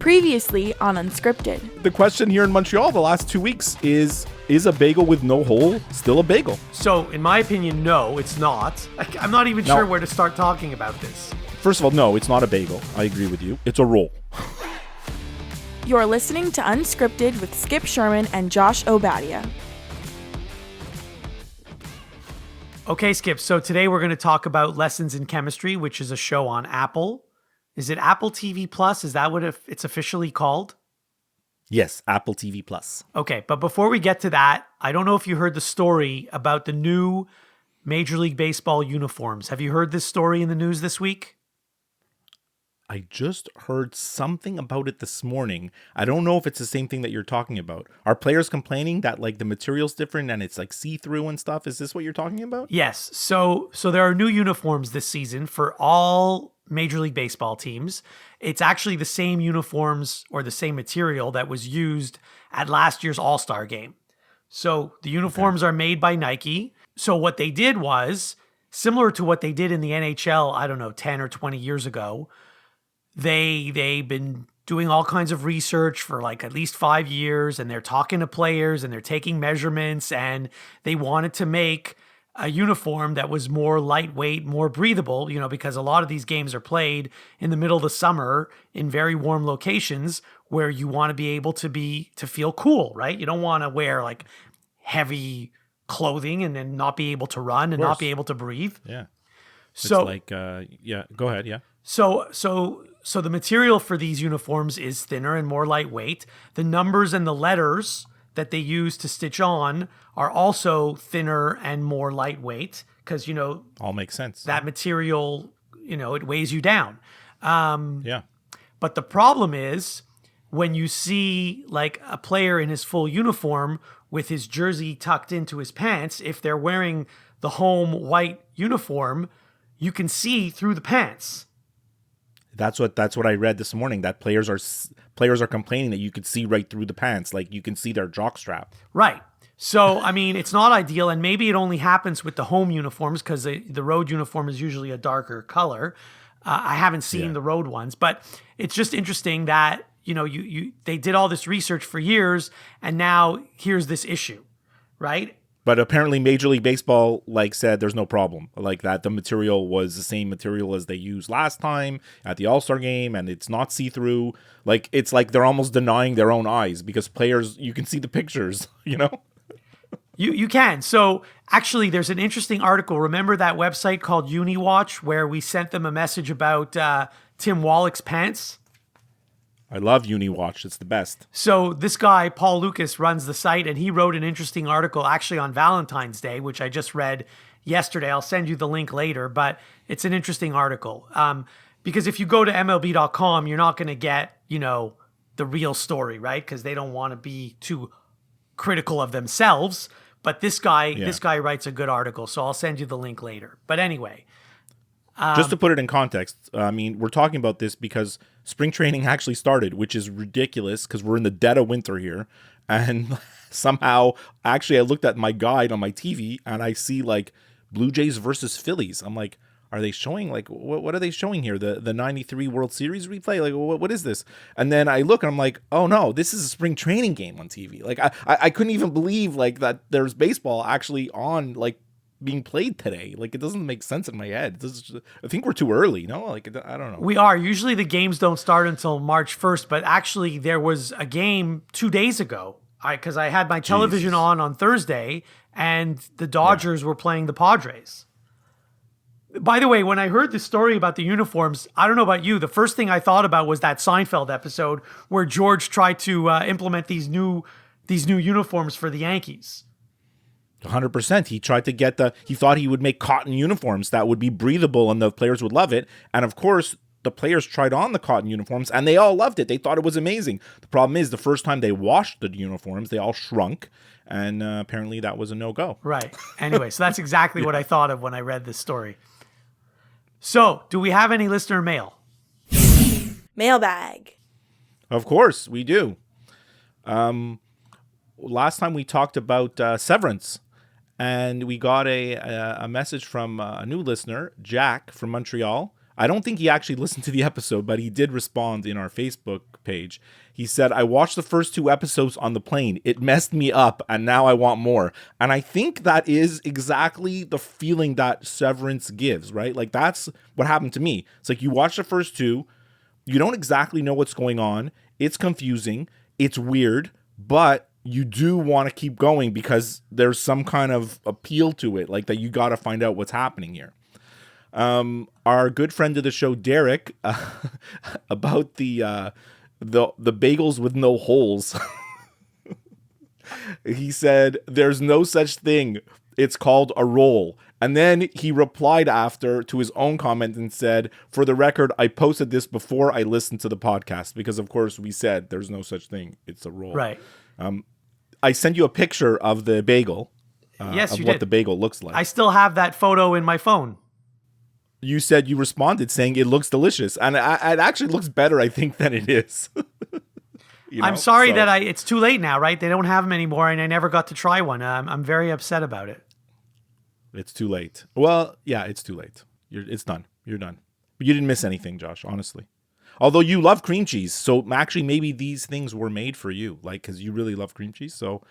Previously on Unscripted. The question here in Montreal the last 2 weeks is a bagel with no hole still a bagel? So, in my opinion, no, it's not. I'm not even sure where to start talking about this. First of all, no, it's not a bagel. I agree with you. It's a roll. You're listening to Unscripted with Skip Sherman and Josh Obadia. Okay, Skip, so today we're going to talk about Lessons in Chemistry, which is a show on Apple. Is it Apple TV Plus? Is that what it's officially called? Yes, Apple TV Plus. Okay, but before we get to that, I don't know if you heard the story about the new Major League Baseball uniforms. Have you heard this story in the news this week? I just heard something about it this morning. I don't know if it's the same thing that you're talking about. Are players complaining that like the material's different and it's like see-through and stuff? Is this what you're talking about? Yes. So there are new uniforms this season for all Major League Baseball teams. It's actually the same uniforms or the same material that was used at last year's All-Star game. So the uniforms are made by Nike. So what they did was similar to what they did in the NHL, I don't know, 10 or 20 years ago. They've been doing all kinds of research for like at least 5 years, and they're talking to players and they're taking measurements, and they wanted to make a uniform that was more lightweight, more breathable, because a lot of these games are played in the middle of the summer in very warm locations where you want to be able to feel cool, right? You don't want to wear like heavy clothing and then not be able to run and not be able to breathe. Yeah. So it's like, yeah, go ahead. Yeah. So the material for these uniforms is thinner and more lightweight. The numbers and the letters that they use to stitch on are also thinner and more lightweight because, all makes sense. That material, it weighs you down. Yeah. But the problem is when you see like a player in his full uniform with his jersey tucked into his pants, if they're wearing the home white uniform, you can see through the pants. That's what I read this morning, that players are complaining that you could see right through the pants, like you can see their jockstrap. Right. So, I mean, it's not ideal, and maybe it only happens with the home uniforms because the road uniform is usually a darker color. I haven't seen the road ones, but it's just interesting that, they did all this research for years, and now here's this issue, right? But apparently Major League Baseball said there's no problem. Like that the material was the same material as they used last time at the All-Star game, and it's not see-through. Like it's like they're almost denying their own eyes because players, you can see the pictures, You can. So actually there's an interesting article. Remember that website called UniWatch where we sent them a message about Tim Wallach's pants? I love UniWatch. It's the best. So this guy, Paul Lucas, runs the site, and he wrote an interesting article actually on Valentine's Day, which I just read yesterday. I'll send you the link later, but it's an interesting article. Because if you go to MLB.com, you're not going to get, the real story, right? Because they don't want to be too critical of themselves. But this guy writes a good article, so I'll send you the link later. But anyway. Just to put it in context, I mean, we're talking about this because spring training actually started, which is ridiculous because we're in the dead of winter here. And somehow, actually, I looked at my guide on my TV and I see like Blue Jays versus Phillies. I'm like, are they showing what are they showing here? The 93 World Series replay? Like, what is this? And then I look and I'm like, oh no, this is a spring training game on TV. Like, I couldn't even believe that there's baseball actually on being played today. Like, it doesn't make sense in my head. I think we're too early, no? I don't know. We are. Usually the games don't start until March 1st, but actually there was a game 2 days ago. Because I had my television on Thursday, and the Dodgers were playing the Padres. By the way, when I heard the story about the uniforms, I don't know about you, the first thing I thought about was that Seinfeld episode where George tried to implement these new uniforms for the Yankees. 100%. He tried to he thought he would make cotton uniforms that would be breathable and the players would love it. And of course, the players tried on the cotton uniforms and they all loved it. They thought it was amazing. The problem is the first time they washed the uniforms, they all shrunk. And apparently that was a no-go. Right. Anyway, so that's exactly what I thought of when I read this story. So, do we have any listener mail? Mailbag. Of course, we do. Last time we talked about Severance. And we got a message from a new listener, Jack from Montreal. I don't think he actually listened to the episode, but he did respond in our Facebook page. He said, I watched the first 2 episodes on the plane. It messed me up, and now I want more. And I think that is exactly the feeling that Severance gives, right? Like, that's what happened to me. It's like you watch the first 2, you don't exactly know what's going on. It's confusing. It's weird, but you do want to keep going because there's some kind of appeal to it, like that you got to find out what's happening here. Our good friend of the show, Derek, about the bagels with no holes. He said, there's no such thing. It's called a roll. And then he replied after to his own comment and said, for the record, I posted this before I listened to the podcast because, of course, we said there's no such thing. It's a roll. Right. I sent you a picture of the bagel. Yes, of you what did. the bagel looks like. I still have that photo in my phone. You said you responded saying it looks delicious. And it actually looks better, I think, than it is. I'm sorry that it's too late now, right? They don't have them anymore, and I never got to try one. I'm very upset about it. It's too late. Well, yeah, it's too late. It's done. You're done. But you didn't miss anything, Josh, honestly. Although you love cream cheese, so actually maybe these things were made for you, like, because you really love cream cheese. So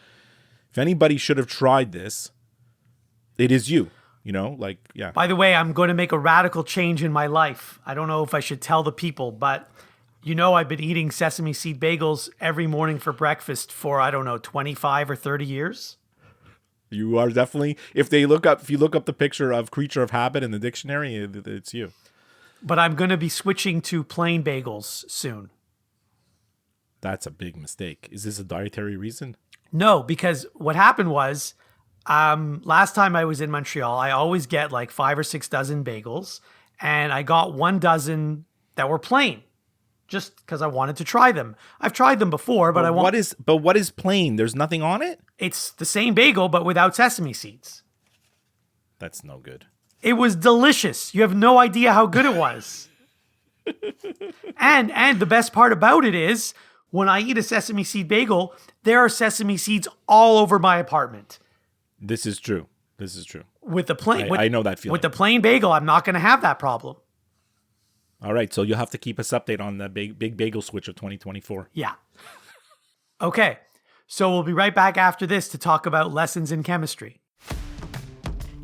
if anybody should have tried this, it is you. You know, like, yeah. By the way, I'm going to make a radical change in my life. I don't know if I should tell the people, but you know I've been eating sesame seed bagels every morning for breakfast for, 25 or 30 years. You are definitely, if you look up the picture of Creature of Habit in the dictionary, it's you. But I'm going to be switching to plain bagels soon. That's a big mistake. Is this a dietary reason? No, because what happened was, last time I was in Montreal, I always get like 5 or 6 dozen bagels, and I got 1 dozen that were plain, just because I wanted to try them. I've tried them before, but what is plain? There's nothing on it? It's the same bagel, but without sesame seeds. That's no good. It was delicious. You have no idea how good it was. and the best part about it is, when I eat a sesame seed bagel, there are sesame seeds all over my apartment. This is true. With the plain, I know that feeling. With the plain bagel, I'm not going to have that problem. All right, so you'll have to keep us updated on the big bagel switch of 2024. Yeah. Okay, so we'll be right back after this to talk about lessons in chemistry.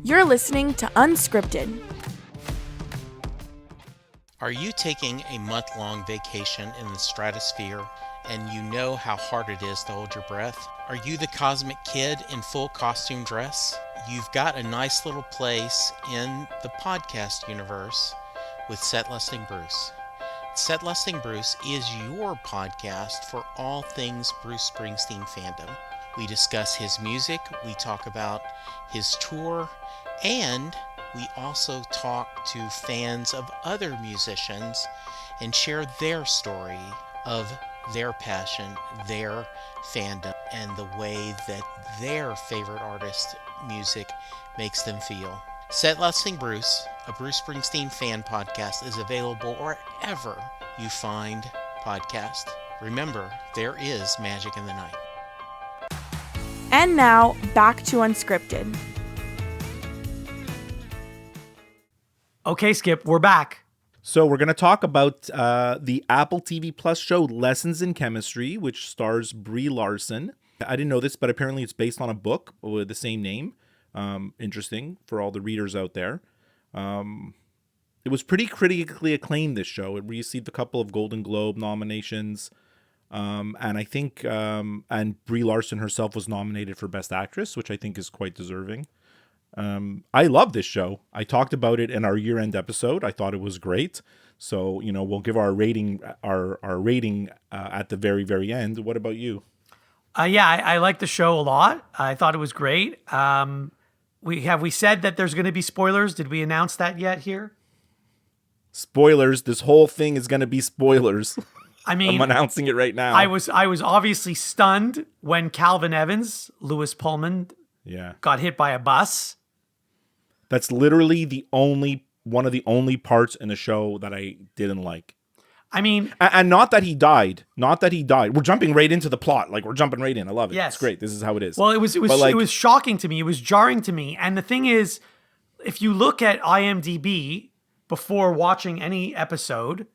You're listening to Unscripted. Are you taking a month-long vacation in the stratosphere and you know how hard it is to hold your breath? Are you the cosmic kid in full costume dress? You've got a nice little place in the podcast universe with Set Listing Bruce. Set Listing Bruce is your podcast for all things Bruce Springsteen fandom. We discuss his music, we talk about his tour, and we also talk to fans of other musicians and share their story of their passion, their fandom, and the way that their favorite artist music makes them feel. Set Listing Bruce, a Bruce Springsteen fan podcast, is available wherever you find podcasts. Remember, there is magic in the night. And now, back to Unscripted. Okay, Skip, we're back. So we're going to talk about the Apple TV Plus show Lessons in Chemistry, which stars Brie Larson. I didn't know this, but apparently it's based on a book with the same name. Interesting for all the readers out there. It was pretty critically acclaimed, this show. It received a couple of Golden Globe nominations. And I think and Brie Larson herself was nominated for Best Actress, which I think is quite deserving. I love this show. I talked about it in our year-end episode. I thought it was great. So, we'll give our rating at the very, very end. What about you? I like the show a lot. I thought it was great. We said that there's going to be spoilers. Did we announce that yet here? Spoilers. This whole thing is going to be spoilers. I mean, I'm announcing it right now. I was obviously stunned when Calvin Evans, Lewis Pullman, got hit by a bus. That's literally one of the only parts in the show that I didn't like. I mean, and not that he died. We're jumping right into the plot. Like, we're jumping right in. I love it. Yes. It's great. This is how it is. Well, it was shocking to me. It was jarring to me. And the thing is, if you look at IMDb, before watching any episode,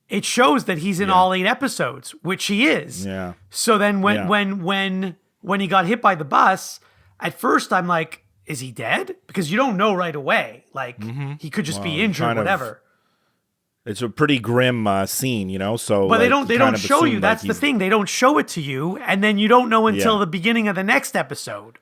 it shows that he's in all 8 episodes, which he is. Yeah. So then when he got hit by the bus, at first I'm like, is he dead? Because you don't know right away. Like he could just be injured, whatever. It's a pretty grim scene, you know. So, but they don't show you. That's the thing. They don't show it to you, and then you don't know until the beginning of the next episode.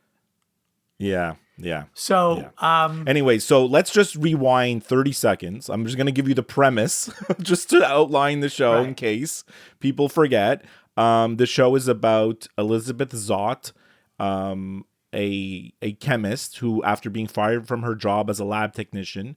Yeah, yeah. So, anyway, so let's just rewind 30 seconds. I'm just going to give you the premise just to outline the show in case people forget. The show is about Elizabeth Zott, a chemist who, after being fired from her job as a lab technician,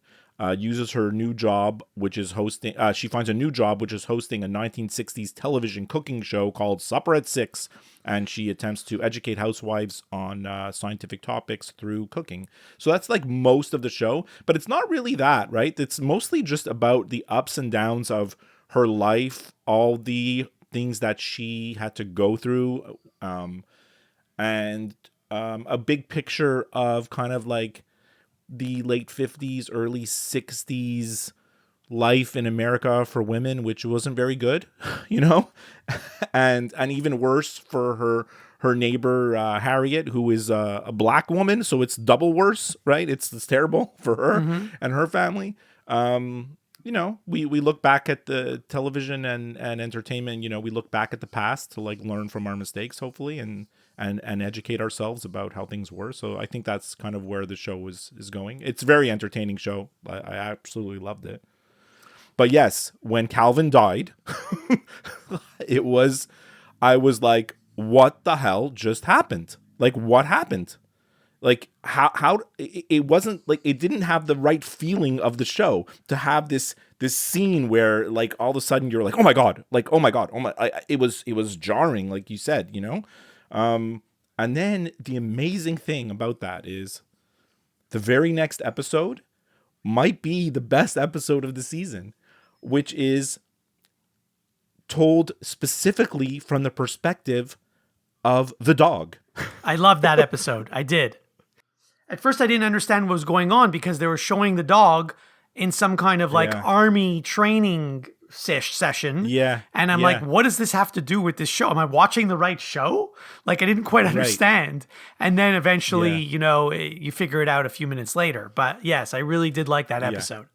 uses her new job, which is hosting. She finds a new job, which is hosting a 1960s television cooking show called Supper at 6, and she attempts to educate housewives on scientific topics through cooking. So that's like most of the show, but it's not really that, right? It's mostly just about the ups and downs of her life, all the things that she had to go through, and a big picture of kind of like the late 50s, early 60s life in America for women, which wasn't very good, you know, and even worse for her neighbor, Harriet, who is a black woman. So it's double worse, right? It's terrible for her and her family. You know, we look back at the television and entertainment, you know, we look back at the past to like learn from our mistakes, hopefully, and educate ourselves about how things were. So I think that's kind of where the show is going. It's a very entertaining show. I absolutely loved it. But yes, when Calvin died, I was like, what the hell just happened? Like, what happened? Like, how it wasn't like, it didn't have the right feeling of the show to have this scene where like all of a sudden you're like, oh my God, it was jarring, like you said, you know? And then the amazing thing about that is the very next episode might be the best episode of the season, which is told specifically from the perspective of the dog. I loved that episode. I did. At first, I didn't understand what was going on because they were showing the dog in some kind of like army training session. Yeah. And I'm like, what does this have to do with this show? Am I watching the right show? Like, I didn't quite understand. And then eventually, you know, you figure it out a few minutes later. But yes, I really did like that episode.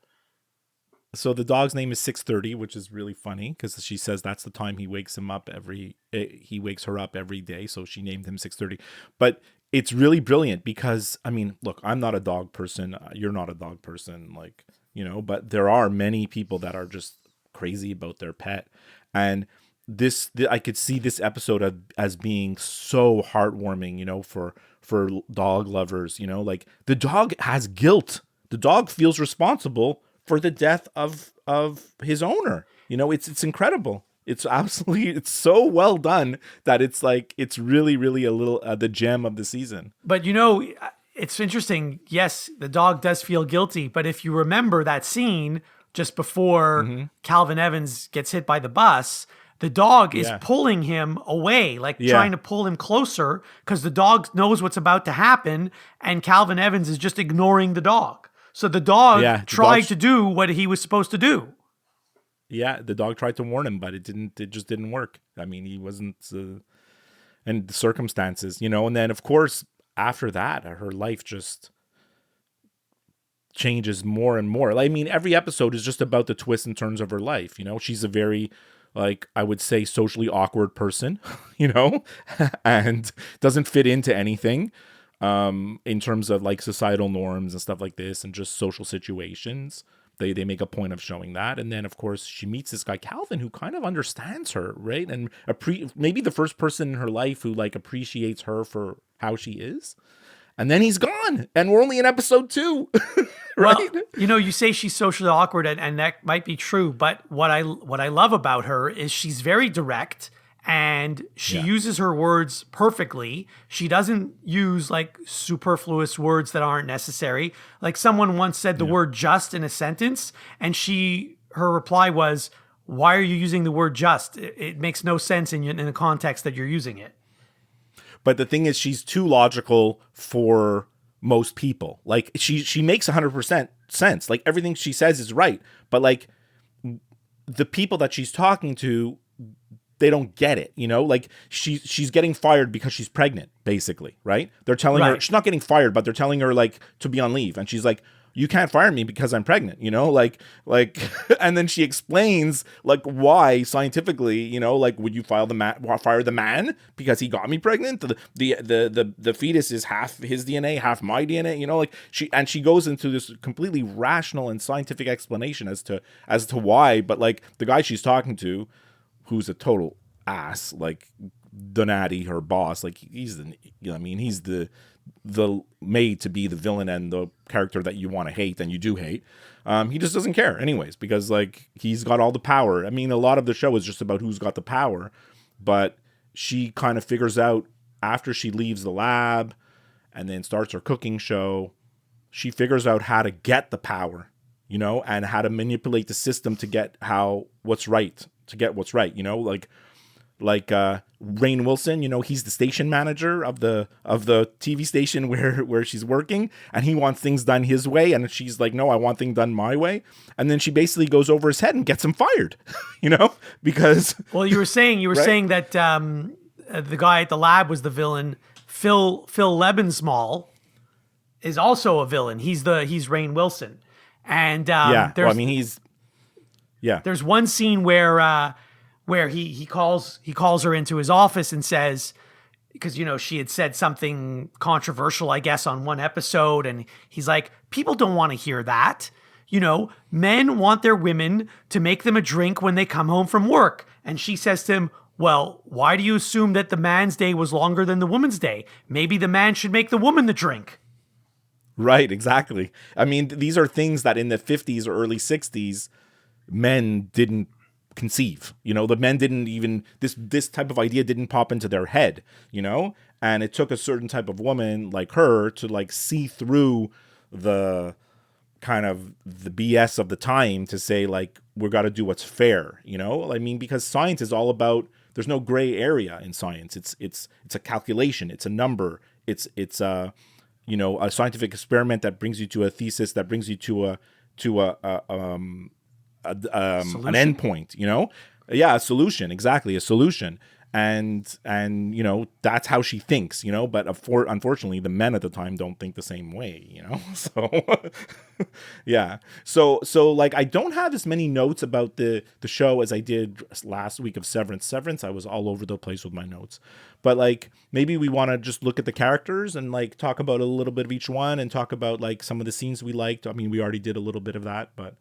So the dog's name is 6:30, which is really funny because she says that's the time he wakes her up every day. So she named him 6:30. But it's really brilliant because, I mean, look, I'm not a dog person. You're not a dog person, like, you know, but there are many people that are just crazy about their pet. And I could see this episode as being so heartwarming, you know, for dog lovers, you know, like the dog has guilt. The dog feels responsible for the death of his owner. You know, it's incredible. It's so well done that it's like, it's really, really a little, the gem of the season. But you know, it's interesting. Yes, the dog does feel guilty, but if you remember that scene just before Calvin Evans gets hit by the bus, the dog is pulling him away, like trying to pull him closer because the dog knows what's about to happen and Calvin Evans is just ignoring the dog. So the dog tried to do what he was supposed to do. Yeah, the dog tried to warn him, but it just didn't work. I mean, he wasn't, and the circumstances, you know, and then of course, after that, her life just changes more and more. I mean, every episode is just about the twists and turns of her life. You know, she's a very, like, I would say socially awkward person, you know, and doesn't fit into anything in terms of like societal norms and stuff like this and just social situations. They make a point of showing that. And then, of course, she meets this guy, Calvin, who kind of understands her, right? And maybe the first person in her life who, like, appreciates her for how she is. And then he's gone. And we're only in episode 2, right? Well, you know, you say she's socially awkward, and that might be true. But what I love about her is she's very direct. And she uses her words perfectly. She doesn't use like superfluous words that aren't necessary. Like someone once said the word just in a sentence, and her reply was, "Why are you using the word just? It makes no sense in the context that you're using it." But the thing is, she's too logical for most people. Like she makes 100% sense. Like everything she says is right, but like the people that she's talking to, they don't get it, you know? Like she's getting fired because she's pregnant, basically, right? They're telling her she's not getting fired, but they're telling her like to be on leave, and she's like, you can't fire me because I'm pregnant, you know, like, and then she explains like why scientifically, you know, like, would you fire the man because he got me pregnant? The fetus is half his DNA, half my DNA, you know, like she goes into this completely rational and scientific explanation as to why, but like the guy she's talking to, who's a total ass, like Donati, her boss, like he's the made to be the villain and the character that you want to hate and you do hate. He just doesn't care anyways, because like he's got all the power. I mean, a lot of the show is just about who's got the power, but she kind of figures out after she leaves the lab and then starts her cooking show, she figures out how to get the power, you know, and how to manipulate the system to get what's right, you know, like Rainn Wilson, you know, he's the station manager of the TV station where she's working, and he wants things done his way, and she's like, no, I want things done my way. And then she basically goes over his head and gets him fired, you know, because well, you were saying that the guy at the lab was the villain. Phil Lebensmall is also a villain. He's Rainn Wilson, and there's one scene where he calls her into his office and says, because, you know, she had said something controversial, I guess, on one episode, and he's like, people don't want to hear that. You know, men want their women to make them a drink when they come home from work. And she says to him, well, why do you assume that the man's day was longer than the woman's day? Maybe the man should make the woman the drink. Right, exactly. I mean, these are things that in the 50s or early 60s, men didn't conceive, you know, the men didn't even, this type of idea didn't pop into their head, you know, and it took a certain type of woman like her to like see through the kind of the BS of the time to say like, we got to do what's fair, you know. I mean, because science is all about, there's no gray area in science. It's a calculation, it's a number, it's a, you know, a scientific experiment that brings you to a thesis, that brings you to an end point, you know? Yeah, a solution, exactly, a solution. And you know, that's how she thinks, you know, but unfortunately the men at the time don't think the same way, you know. So yeah. So like I don't have as many notes about the show as I did last week of Severance. I was all over the place with my notes. But like maybe we want to just look at the characters and like talk about a little bit of each one and talk about like some of the scenes we liked. I mean, we already did a little bit of that, but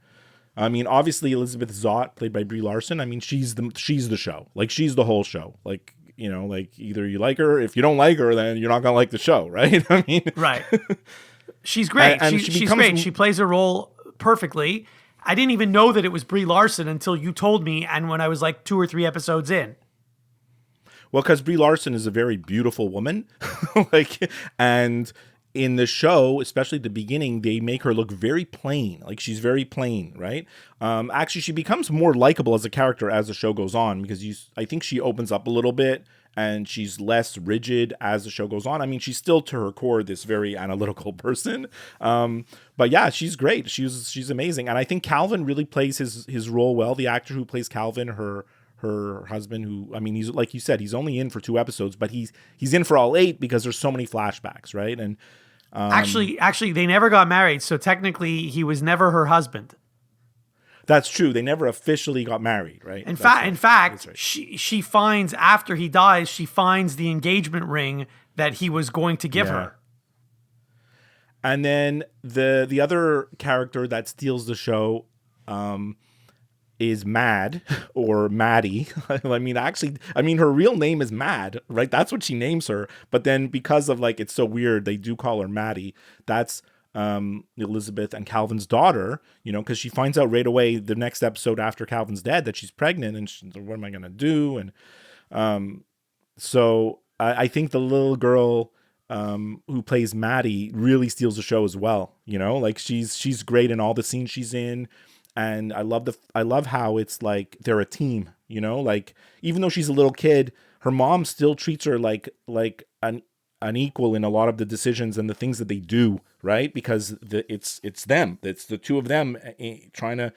I mean, obviously Elizabeth Zott, played by Brie Larson. I mean, she's the show. Like, she's the whole show. Like, you know, like either you like her. If you don't like her, then you're not gonna like the show, right? I mean, right. She's great. And she's great. She plays her role perfectly. I didn't even know that it was Brie Larson until you told me, and when I was like 2 or 3 episodes in. Well, because Brie Larson is a very beautiful woman, like, and in the show, especially at the beginning, they make her look very plain. Like, she's very plain, right? Actually, she becomes more likable as a character as the show goes on, because I think she opens up a little bit and she's less rigid as the show goes on. I mean, she's still to her core this very analytical person. But yeah, she's great. She's amazing. And I think Calvin really plays his role well. The actor who plays Calvin, her husband, who, I mean, he's, like you said, he's only in for 2 episodes, but he's in for all 8 because there's so many flashbacks, right? And actually they never got married, so technically he was never her husband. That's true. They never officially got married, right? In fact, right. she finds, after he dies, she finds the engagement ring that he was going to give her. And then the other character that steals the show is Mad, or Maddie. I mean, her real name is Mad, right? That's what she names her. But then because of, like, it's so weird, they do call her Maddie. That's Elizabeth and Calvin's daughter, you know, because she finds out right away the next episode after Calvin's dead that she's pregnant, and she's like, what am I going to do? And so I think the little girl who plays Maddie really steals the show as well. You know, like, she's great in all the scenes she's in. And I love how it's like they're a team, you know, like, even though she's a little kid, her mom still treats her like an equal in a lot of the decisions and the things that they do, right? Because it's them. It's the two of them trying to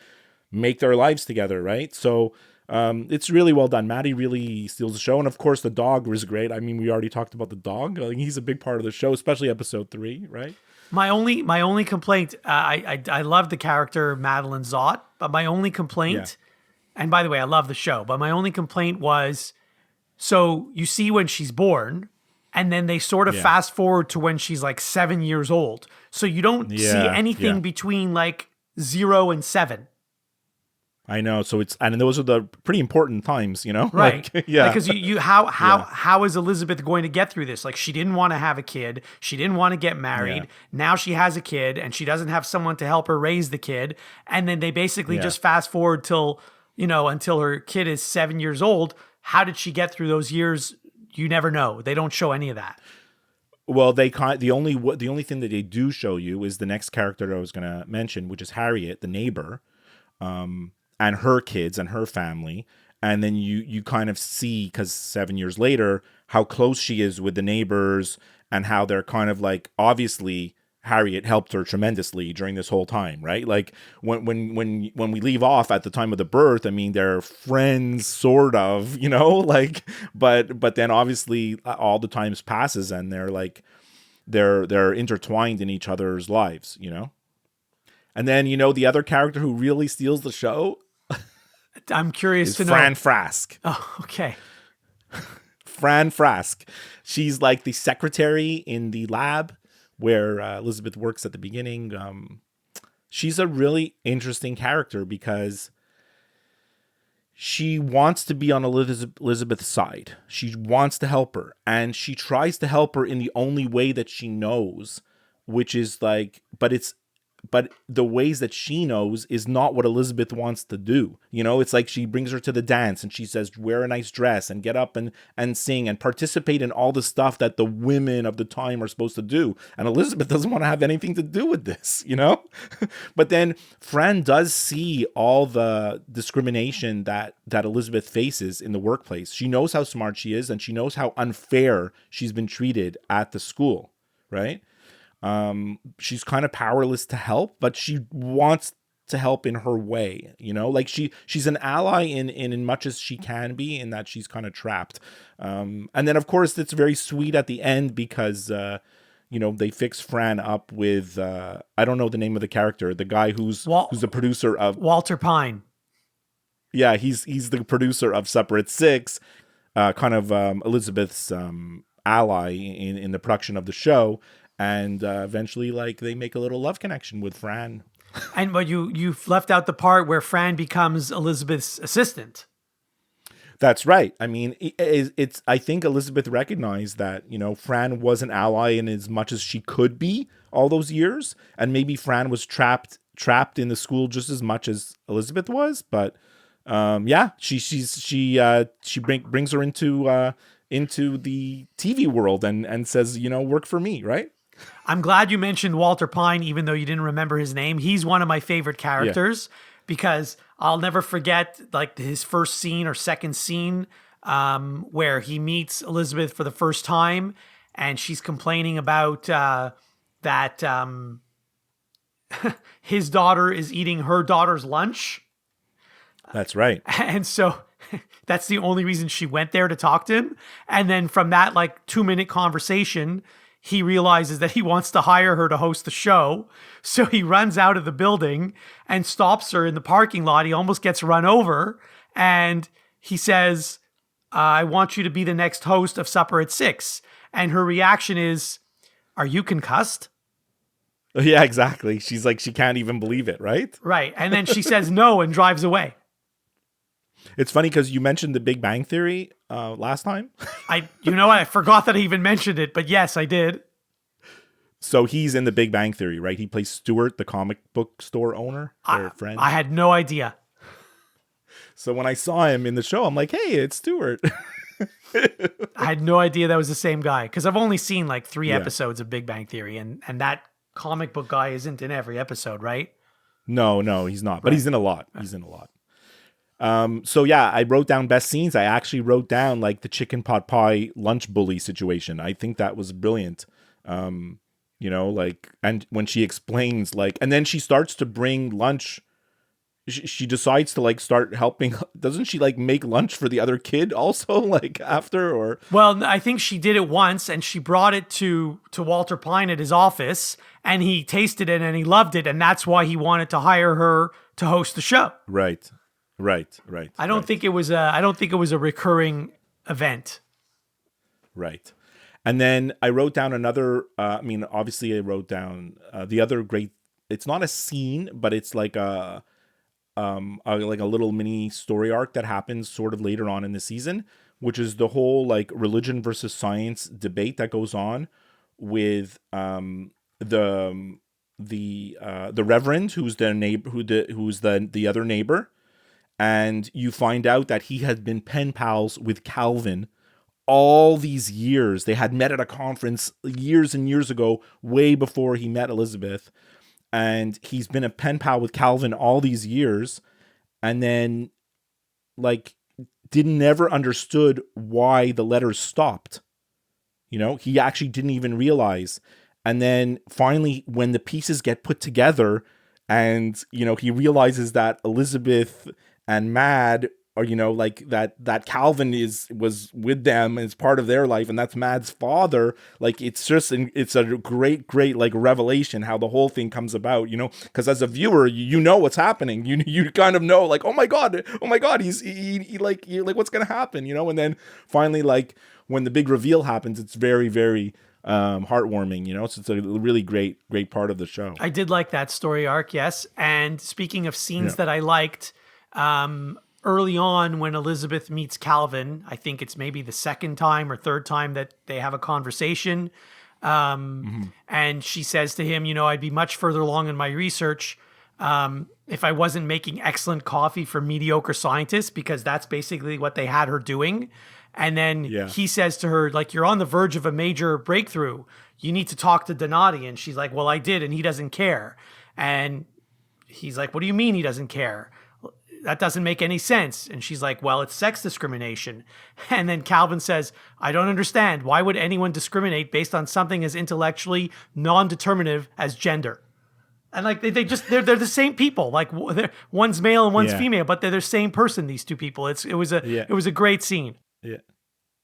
make their lives together, right? So it's really well done. Maddie really steals the show. And of course, the dog was great. I mean, we already talked about the dog. I think he's a big part of the show, especially episode 3, right? My only complaint, I love the character Madeline Zott, but my only complaint, and by the way, I love the show, but my only complaint was, so you see when she's born, and then they sort of fast forward to when she's like 7 years old. So you don't see anything between like 0 and 7. I know. So and those are the pretty important times, you know? Right. Like, yeah. Because how is Elizabeth going to get through this? Like, she didn't want to have a kid. She didn't want to get married. Yeah. Now she has a kid and she doesn't have someone to help her raise the kid. And then they basically just fast forward until her kid is 7 years old. How did she get through those years? You never know. They don't show any of that. Well, the only thing that they do show you is the next character that I was going to mention, which is Harriet, the neighbor. And her kids and her family. And then you kind of see, because 7 years later, how close she is with the neighbors and how they're kind of like, obviously, Harriet helped her tremendously during this whole time, right? Like when we leave off at the time of the birth, I mean, they're friends, sort of, you know, like, but then obviously all the times passes and they're like, they're intertwined in each other's lives, you know? And then, you know, the other character who really steals the show, I'm curious to know. Fran Frask. Oh, okay. Fran Frask. She's like the secretary in the lab where Elizabeth works at the beginning. She's a really interesting character because she wants to be on Elizabeth's side. She wants to help her. And she tries to help her in the only way that she knows, which is like, but the ways that she knows is not what Elizabeth wants to do. You know, it's like she brings her to the dance and she says, wear a nice dress and get up and sing and participate in all the stuff that the women of the time are supposed to do. And Elizabeth doesn't want to have anything to do with this, you know? But then Fran does see all the discrimination that Elizabeth faces in the workplace. She knows how smart she is and she knows how unfair she's been treated at the school, right? She's kind of powerless to help, but she wants to help in her way, you know, like she's an ally in much as she can be, in that she's kind of trapped. And then of course it's very sweet at the end because, you know, they fix Fran up with, I don't know the name of the character, the guy who's the producer of Walter Pine. Yeah. He's the producer of Supper at 6, kind of, Elizabeth's, ally in the production of the show. And eventually, like, they make a little love connection with Fran. But you've left out the part where Fran becomes Elizabeth's assistant. That's right. I mean, it's. I think Elizabeth recognized that, you know, Fran was an ally in as much as she could be all those years, and maybe Fran was trapped in the school just as much as Elizabeth was. But she brings her into the TV world and says, you know, work for me, right? I'm glad you mentioned Walter Pine, even though you didn't remember his name. He's one of my favorite characters because I'll never forget like his first scene or second scene where he meets Elizabeth for the first time and she's complaining about that his daughter is eating her daughter's lunch. That's right. And so that's the only reason she went there, to talk to him. And then from that like 2-minute conversation, he realizes that he wants to hire her to host the show. So he runs out of the building and stops her in the parking lot. He almost gets run over. And he says, I want you to be the next host of Supper at 6. And her reaction is, are you concussed? Yeah, exactly. She's like, she can't even believe it, right? Right. And then she says no and drives away. It's funny because you mentioned the Big Bang Theory last time. I forgot that I even mentioned it, but yes, I did. So he's in the Big Bang Theory, right? He plays Stuart, the comic book store owner, their friend. I had no idea. So when I saw him in the show, I'm like, hey, it's Stuart. I had no idea that was the same guy because I've only seen like 3 episodes of Big Bang Theory, and that comic book guy isn't in every episode, right? No, he's not. But he's in a lot. He's in a lot. So yeah, I wrote down best scenes. I actually wrote down like the chicken pot pie lunch bully situation. I think that was brilliant. Like, and when she explains like, and then she starts to bring lunch. She decides to like start helping. Doesn't she like make lunch for the other kid also like after or? Well, I think she did it once, and she brought it to Walter Pine at his office, and he tasted it and he loved it, and that's why he wanted to hire her to host the show. Right. I don't think it was a recurring event. Right. And then I wrote down another. Obviously, I wrote down the other great. It's not a scene, but it's like a little mini story arc that happens sort of later on in the season, which is the whole like religion versus science debate that goes on with the reverend who's their neighbor, who's the other neighbor, and you find out that he had been pen pals with Calvin all these years. They had met at a conference years and years ago, way before he met Elizabeth. And he's been a pen pal with Calvin all these years, and then like never understood why the letters stopped. He actually didn't even realize. And then finally, when the pieces get put together, and he realizes that Elizabeth and Mad are, like that Calvin was with them as part of their life, and that's Mad's father. Like it's a great like revelation how the whole thing comes about, because as a viewer, you know what's happening. You kind of know like, oh my god, he like what's gonna happen, and then finally like when the big reveal happens, it's very, very heartwarming, so it's a really great part of the show. I did like that story arc, yes. And speaking of scenes that I liked, early on when Elizabeth meets Calvin, I think it's maybe the second time or third time that they have a conversation. And she says to him, I'd be much further along in my research if I wasn't making excellent coffee for mediocre scientists, because that's basically what they had her doing. And then he says to her, like, you're on the verge of a major breakthrough. You need to talk to Donati. And she's like, well, I did, and he doesn't care. And he's like, what do you mean he doesn't care? That doesn't make any sense. And she's like, well, it's sex discrimination. And then Calvin says, I don't understand. Why would anyone discriminate based on something as intellectually non-determinative as gender? And like, they're the same people. Like one's male and one's female, but they're the same person, these two people. It was a great scene. Yeah.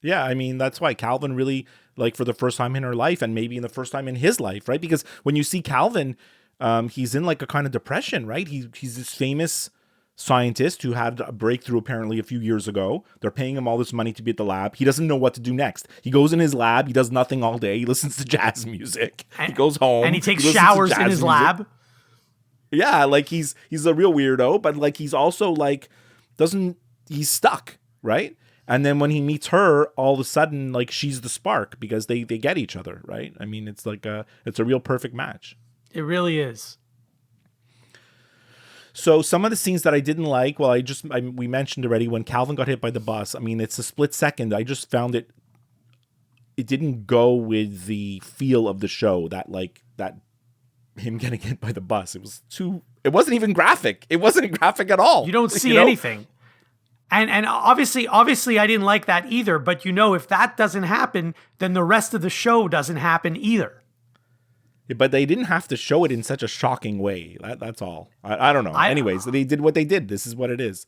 Yeah. I mean, that's why Calvin really, like, for the first time in her life, and maybe in the first time in his life, right? Because when you see Calvin, he's in like a kind of depression, right? He's this famous scientist who had a breakthrough apparently a few years ago. They're paying him all this money to be at the lab. He doesn't know what to do next. He goes in his lab. He does nothing all day. He listens to jazz music. He goes home. And he takes showers in his lab. Yeah, like he's a real weirdo, but like he's also like he's stuck, right? And then when he meets her, all of a sudden, like she's the spark because they get each other, right? I mean, it's like it's a real perfect match. It really is. So some of the scenes that I didn't like, well, we mentioned already when Calvin got hit by the bus. I mean, it's a split second. I just found it didn't go with the feel of the show that him getting hit by the bus. It wasn't even graphic. It wasn't graphic at all. You don't see anything. And obviously I didn't like that either, but if that doesn't happen, then the rest of the show doesn't happen either. But they didn't have to show it in such a shocking way. That's all. I don't know. Anyways, they did what they did. This is what it is.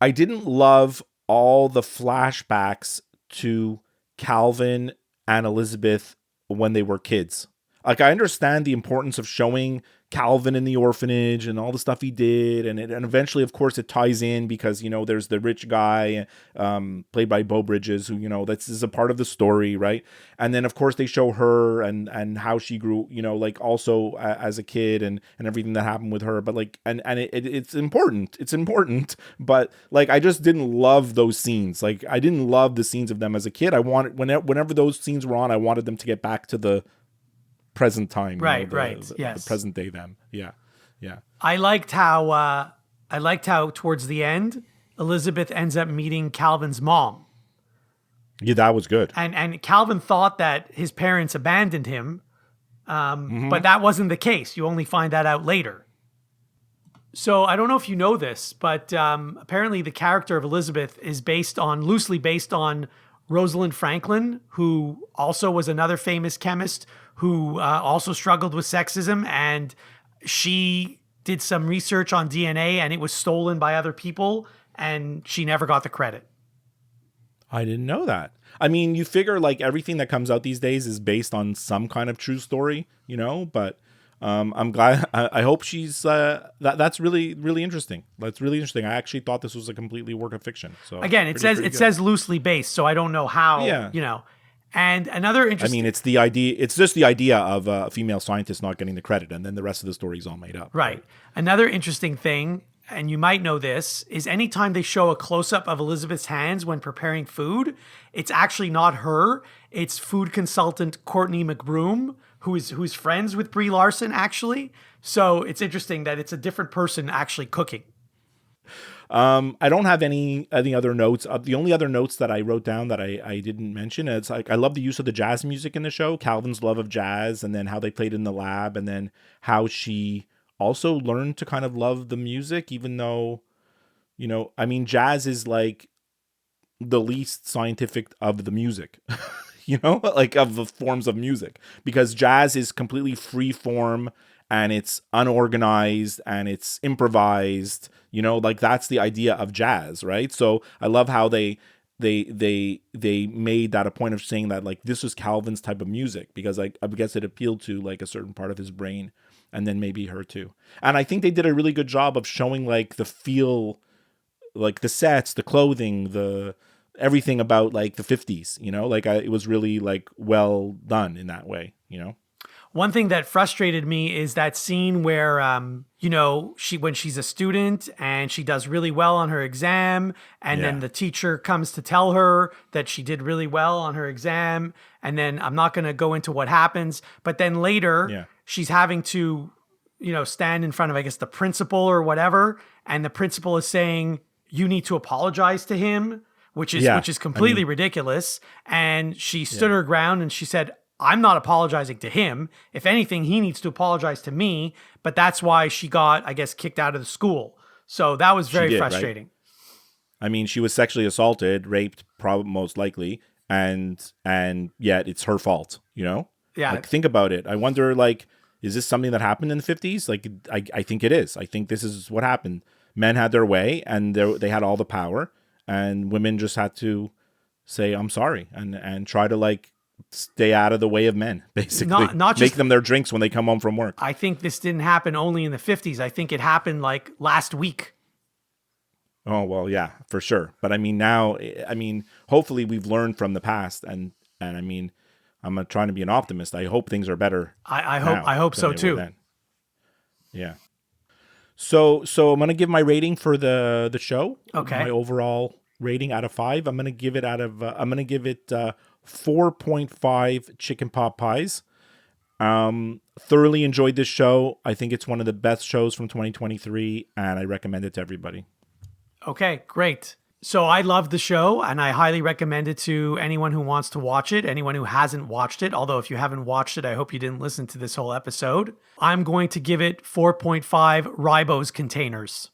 I didn't love all the flashbacks to Calvin and Elizabeth when they were kids. Like, I understand the importance of showing Calvin in the orphanage and all the stuff he did. And eventually, of course, it ties in because, there's the rich guy played by Beau Bridges who, this is a part of the story, right? And then, of course, they show her and how she grew, like also as a kid and everything that happened with her. But like, and it's important. It's important. But like, I just didn't love those scenes. Like, I didn't love the scenes of them as a kid. I wanted, whenever those scenes were on, I wanted them to get back to the present time, right. Yes, the present day them. Yeah. I liked how towards the end Elizabeth ends up meeting Calvin's mom. Yeah, that was good. And Calvin thought that his parents abandoned him, but that wasn't the case. You only find that out later. So I don't know if you know this, but apparently the character of Elizabeth is loosely based on Rosalind Franklin, who also was another famous chemist who also struggled with sexism. And she did some research on DNA and it was stolen by other people and she never got the credit. I didn't know that. I mean, you figure like everything that comes out these days is based on some kind of true story, but I'm glad. I hope she's that's really, really interesting. That's really interesting. I actually thought this was a completely work of fiction. So again, it says loosely based, so I don't know how, And another interesting... I mean, it's just the idea of a female scientist not getting the credit, and then the rest of the story is all made up. Right. Another interesting thing, and you might know this, is anytime they show a close-up of Elizabeth's hands when preparing food, it's actually not her. It's food consultant Courtney McBroom, who's friends with Brie Larson, actually. So it's interesting that it's a different person actually cooking. I don't have any other notes. The only other notes that I wrote down that I didn't mention, it's like I love the use of the jazz music in the show, Calvin's love of jazz, and then how they played in the lab, and then how she also learned to kind of love the music, even though, I mean, jazz is like the least scientific of the music, like of the forms of music, because jazz is completely free form and it's unorganized and it's improvised, like that's the idea of jazz, right? So I love how they made that a point of saying that like this was Calvin's type of music, because like I guess it appealed to like a certain part of his brain, and then maybe her too. And I think they did a really good job of showing like the feel, like the sets, the clothing, the everything about like the 50s, it was really like well done in that way, One thing that frustrated me is that scene where, when she's a student and she does really well on her exam, and then the teacher comes to tell her that she did really well on her exam, and then I'm not going to go into what happens, but then later she's having to, stand in front of, I guess, the principal or whatever, and the principal is saying, you need to apologize to him, which is completely ridiculous. And she stood her ground and she said, I'm not apologizing to him. If anything, he needs to apologize to me. But that's why she got, I guess, kicked out of the school. So that was very frustrating. Right? I mean, she was sexually assaulted, raped, probably most likely, and yet it's her fault, Yeah. Like, think about it. I wonder, like, is this something that happened in the 50s? Like, I think it is. I think this is what happened. Men had their way, and they had all the power, and women just had to say, I'm sorry, and try to, like, stay out of the way of men, basically. Not make them their drinks when they come home from work. I think this didn't happen only in the 50s. I think it happened like last week. Oh, well, yeah, for sure. But I mean, now, hopefully we've learned from the past, and I mean, I'm trying to be an optimist. I hope things are better. I hope so too. Yeah. So I'm gonna give my rating for the show. Okay. My overall rating out of 5. I'm gonna give it 4.5 chicken pot pies. Thoroughly enjoyed this show. I think it's one of the best shows from 2023, and I recommend it to everybody. Okay, great. So I love the show, and I highly recommend it to anyone who wants to watch it, anyone who hasn't watched it. Although if you haven't watched it, I hope you didn't listen to this whole episode. I'm going to give it 4.5 ribose containers.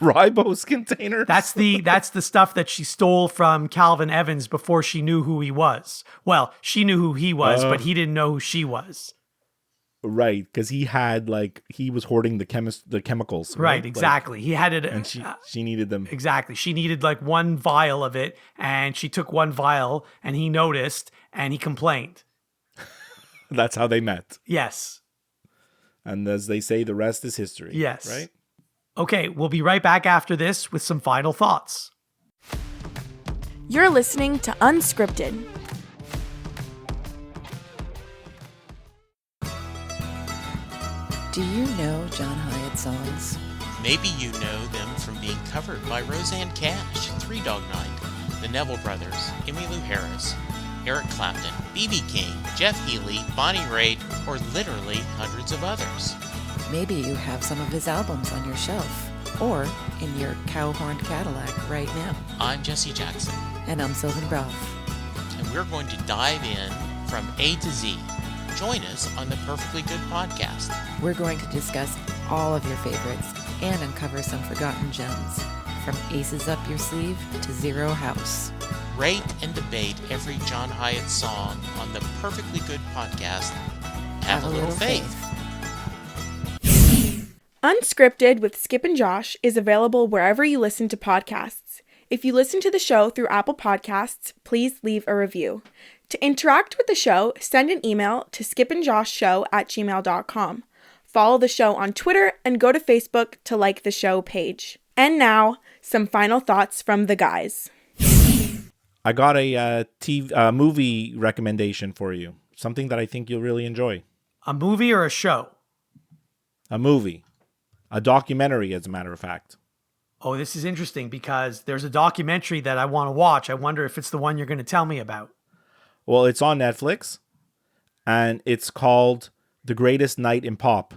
Ribose containers? That's the stuff that she stole from Calvin Evans before she knew who he was. Well, she knew who he was, but he didn't know who she was. Right, because he was hoarding the chemicals. Right, exactly. He had it, and she needed them. Exactly, she needed like one vial of it, and she took one vial, and he noticed, and he complained. That's how they met. Yes. And as they say, the rest is history. Yes. Right. Okay, we'll be right back after this with some final thoughts. You're listening to Unscripted. Do you know John Hyatt songs? Maybe you know them from being covered by Roseanne Cash, Three Dog Night, the Neville Brothers, Emmylou Harris, Eric Clapton, B.B. King, Jeff Healey, Bonnie Raitt, or literally hundreds of others. Maybe you have some of his albums on your shelf, or in your cow-horned Cadillac right now. I'm Jesse Jackson. And I'm Sylvan Groff. And we're going to dive in from A to Z. Join us on the Perfectly Good podcast. We're going to discuss all of your favorites and uncover some forgotten gems. From aces up your sleeve to Zero House. Rate and debate every John Hyatt song on the Perfectly Good podcast. Have a little faith. Unscripted with Skip and Josh is available wherever you listen to podcasts. If you listen to the show through Apple Podcasts, please leave a review. To interact with the show, send an email to skipandjoshshow@gmail.com. Follow the show on Twitter and go to Facebook to like the show page. And now, some final thoughts from the guys. I got a movie recommendation for you. Something that I think you'll really enjoy. A movie or a show? A movie. A documentary, as a matter of fact. Oh, this is interesting because there's a documentary that I want to watch. I wonder if it's the one you're going to tell me about. Well, it's on Netflix, and it's called The Greatest Night in Pop.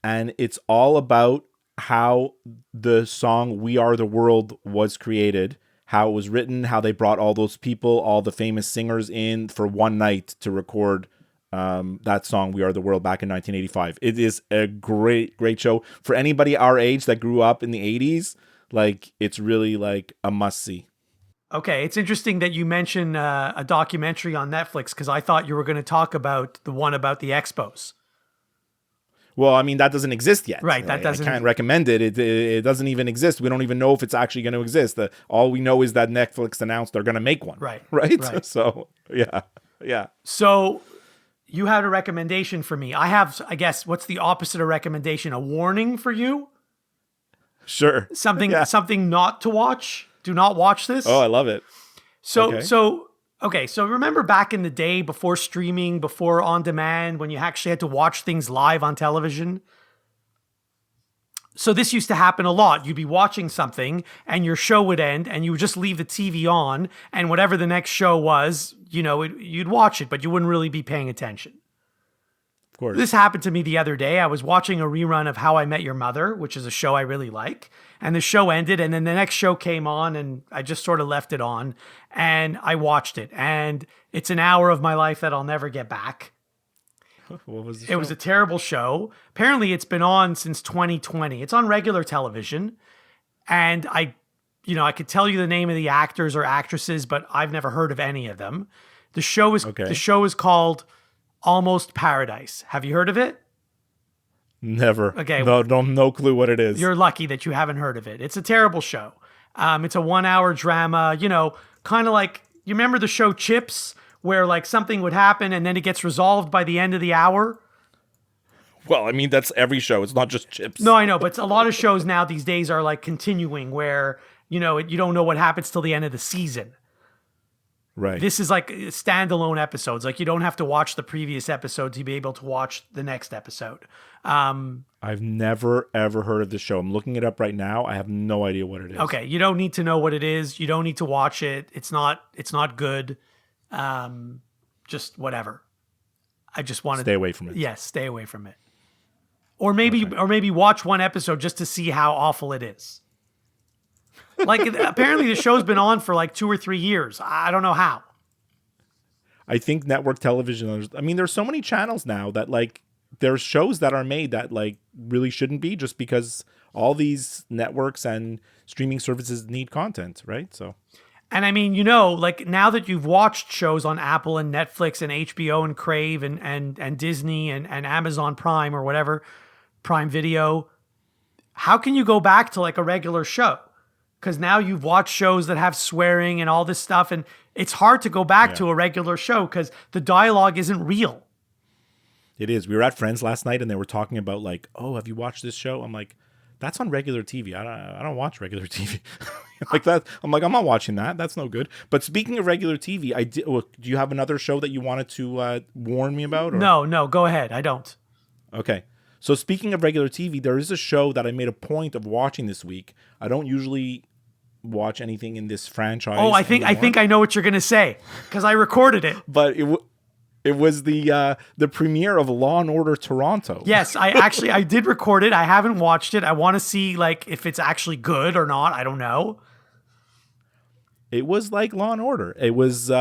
And it's all about how the song We Are the World was created, how it was written, how they brought all those people, all the famous singers in for one night to record that song We Are the World back in 1985. It is a great show for anybody our age that grew up in the 80s. Like, it's really like a must see. Okay, it's interesting that you mention a documentary on Netflix because I thought you were going to talk about the one about the Expos. Well, I mean, that doesn't exist yet. Right, that doesn't. I can't recommend it. It doesn't even exist. We don't even know if it's actually going to exist. All we know is that Netflix announced they're going to make one. Right. So, yeah. So you had a recommendation for me. I have, I guess, what's the opposite of recommendation? A warning for you? Sure. Something not to watch? Do not watch this? Oh, I love it. So remember back in the day before streaming, before on demand, when you actually had to watch things live on television? So this used to happen a lot. You'd be watching something and your show would end and you would just leave the TV on and whatever the next show was, you'd watch it, but you wouldn't really be paying attention. Of course. This happened to me the other day. I was watching a rerun of How I Met Your Mother, which is a show I really like. And the show ended and then the next show came on and I just sort of left it on and I watched it. And it's an hour of my life that I'll never get back. What was the show? It was a terrible show. Apparently it's been on since 2020. It's on regular television. And I could tell you the name of the actors or actresses, but I've never heard of any of them. The show is called Almost Paradise. Have you heard of it? Never. Okay. No clue what it is. You're lucky that you haven't heard of it. It's a terrible show. It's a 1-hour drama, kind of like, you remember the show Chips, where like something would happen and then it gets resolved by the end of the hour? Well, I mean, that's every show. It's not just Chips. No, I know, but a lot of shows now these days are like continuing where, you don't know what happens till the end of the season. Right. This is like standalone episodes. Like you don't have to watch the previous episode to be able to watch the next episode. I've never, ever heard of this show. I'm looking it up right now. I have no idea what it is. Okay. You don't need to know what it is. You don't need to watch it. It's not good. Just whatever. I just wanted stay away from it. Yes, stay away from it. Or maybe watch one episode just to see how awful it is. Like apparently the show's been on for like 2 or 3 years. I don't know how. I think network television, I mean, there's so many channels now that like there's shows that are made that like really shouldn't be just because all these networks and streaming services need content, right? So. And I mean, like now that you've watched shows on Apple and Netflix and HBO and Crave and Disney and Amazon Prime or whatever, Prime Video, how can you go back to like a regular show? Because now you've watched shows that have swearing and all this stuff, and it's hard to go back to a regular show because the dialogue isn't real. It is. We were at Friends last night, and they were talking about like, "Oh, have you watched this show?" I'm like, "That's on regular TV. I don't watch regular TV like that." I'm like, "I'm not watching that. That's no good." But speaking of regular TV, do you have another show that you wanted to warn me about? Or? No, go ahead. I don't. Okay. So speaking of regular TV, there is a show that I made a point of watching this week. I don't usually watch anything in this franchise. Oh, I think I know what you're gonna say because I recorded it. But it was the premiere of Law and Order Toronto. Yes, I did record it. I haven't watched it. I want to see like if it's actually good or not. I don't know. It was like Law and Order. It was.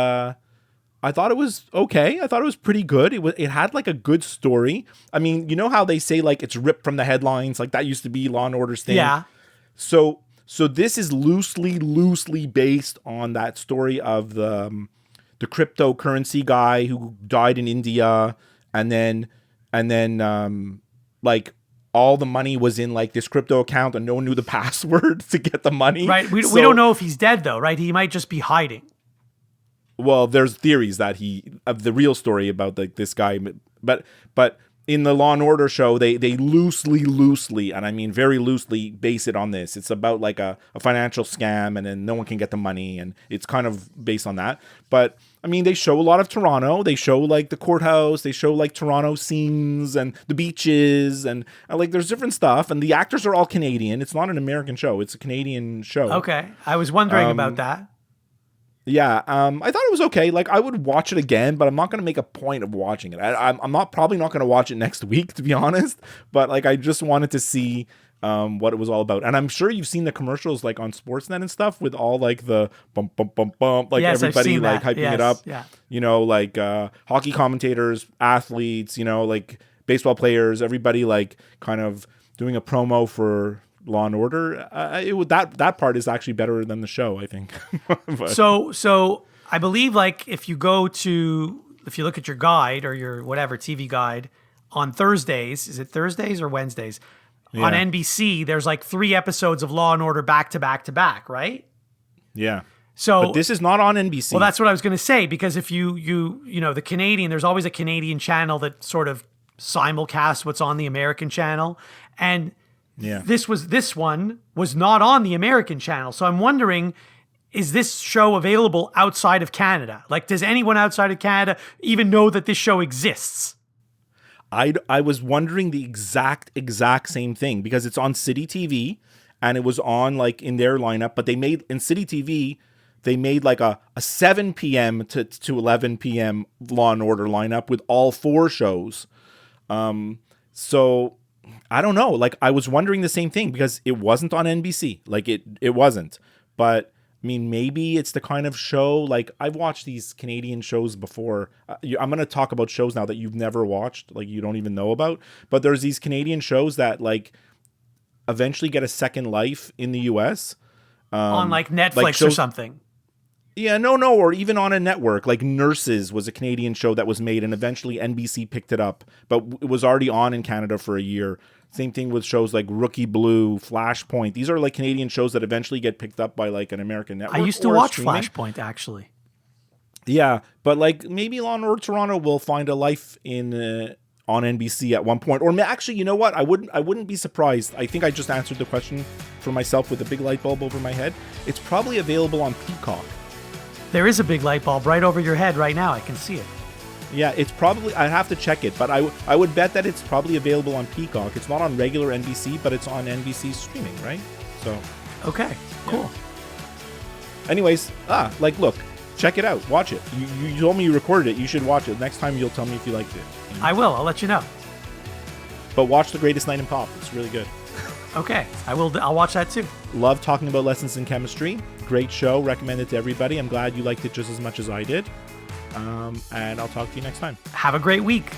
I thought it was okay. I thought it was pretty good. It had like a good story. I mean, you know how they say like it's ripped from the headlines, like that used to be Law and Order's thing. Yeah. So this is loosely based on that story of the cryptocurrency guy who died in India, and then like all the money was in like this crypto account and no one knew the password to get the money. Right. We don't know if he's dead though, right? He might just be hiding. Well, there's theories that of the real story about like this guy, but in the Law and Order show, they loosely, and I mean very loosely, base it on this. It's about like a financial scam, and then no one can get the money, and it's kind of based on that. But I mean, they show a lot of Toronto. They show like the courthouse. They show like Toronto scenes and the beaches, and like there's different stuff. And the actors are all Canadian. It's not an American show. It's a Canadian show. Okay, I was wondering about that. Yeah, I thought it was okay. Like, I would watch it again, but I'm not going to make a point of watching it. I'm probably not going to watch it next week, to be honest. But like, I just wanted to see what it was all about. And I'm sure you've seen the commercials like on Sportsnet and stuff with all like the bump, bump, bump, bump, like yes, everybody like hyping it up. Yeah. You know, like hockey commentators, athletes, you know, like baseball players, everybody like kind of doing a promo for Law and Order. That part is actually better than the show, I think. So I believe like if you look at your guide or your whatever TV guide on Thursdays, is it Thursdays or Wednesdays? Yeah. On NBC, there's like 3 episodes of Law and Order back to back to back, right? Yeah. So but this is not on NBC. Well, that's what I was going to say, because if you know the Canadian, there's always a Canadian channel that sort of simulcasts what's on the American channel, and yeah. This one was not on the American channel. So I'm wondering, is this show available outside of Canada? Like, does anyone outside of Canada even know that this show exists? I was wondering the exact same thing, because it's on City TV and it was on like in their lineup, but they made in City TV, they made like a 7 p.m. to 11 p.m. Law and Order lineup with all 4 shows. So I don't know. Like, I was wondering the same thing because it wasn't on NBC. Like it wasn't. But I mean, maybe it's the kind of show, like I've watched these Canadian shows before. I'm going to talk about shows now that you've never watched, like you don't even know about. But there's these Canadian shows that like eventually get a second life in the US. On like Netflix like shows, or something. Yeah, no, or even on a network. Like Nurses was a Canadian show that was made, and eventually NBC picked it up, but it was already on in Canada for a year. Same thing with shows like Rookie Blue, Flashpoint. These are like Canadian shows that eventually get picked up by like an American network. I used to watch Flashpoint, actually. Yeah, but like maybe Law and Order Toronto will find a life in on NBC at one point. Or actually, you know what? I wouldn't be surprised. I think I just answered the question for myself with a big light bulb over my head. It's probably available on Peacock. There is a big light bulb right over your head right now. I can see it. Yeah, it's probably, I'd have to check it, but I would bet that it's probably available on Peacock. It's not on regular NBC, but it's on NBC streaming, right? So. Okay, cool. Yeah. Anyways, like, look, check it out. Watch it. You told me you recorded it. You should watch it. Next time you'll tell me if you liked it. You know? I will. I'll let you know. But watch The Greatest Night in Pop. It's really good. Okay, I will. I'll watch that too. Love talking about lessons in chemistry. Great show. Recommend it to everybody. I'm glad you liked it just as much as I did. And I'll talk to you next time. Have a great week.